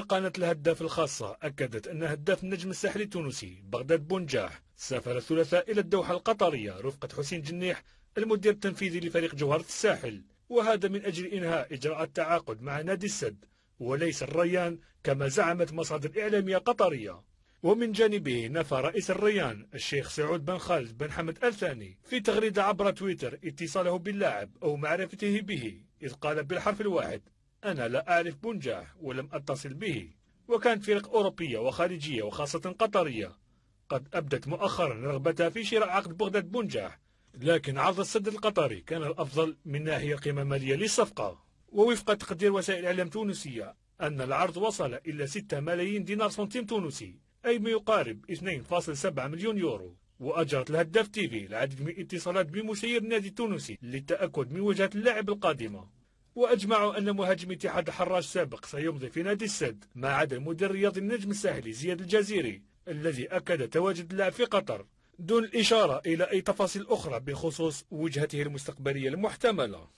قناة الهداف الخاصة أكدت أن هداف النجم الساحلي التونسي بغداد بونجاح سافر الثلاثاء إلى الدوحة القطرية رفقة حسين جنيح المدير التنفيذي لفريق جوهرة الساحل، وهذا من أجل إنهاء إجراءات التعاقد مع نادي السد وليس الريان كما زعمت مصادر إعلامية قطرية. ومن جانبه نفى رئيس الريان الشيخ سعود بن خالد بن حمد آل ثاني في تغريدة عبر تويتر اتصاله باللاعب أو معرفته به، إذ قال بالحرف الواحد: أنا لا أعرف بونجاح ولم أتصل به. وكانت فرق أوروبية وخارجية وخاصة قطرية قد أبدت مؤخرا رغبتها في شراء عقد بغداد بونجاح، لكن عرض السد القطري كان الأفضل من ناحية القيمة المالية للصفقة. ووفق تقدير وسائل إعلام تونسية أن العرض وصل إلى 6 ملايين دينار سنتيم تونسي، أي ما يقارب 2.7 مليون يورو. وأجرت الهداف تيفي العديد من الاتصالات بمسير النادي التونسي للتأكد من وجهة اللاعب القادمة، وأجمعوا أن مهاجم اتحاد الحراج السابق سيمضي في نادي السد ما عدا المدير الرياضي النجم الساحلي زياد الجزيري الذي أكد تواجد اللاعب في قطر دون الإشارة إلى أي تفاصيل أخرى بخصوص وجهته المستقبلية المحتملة.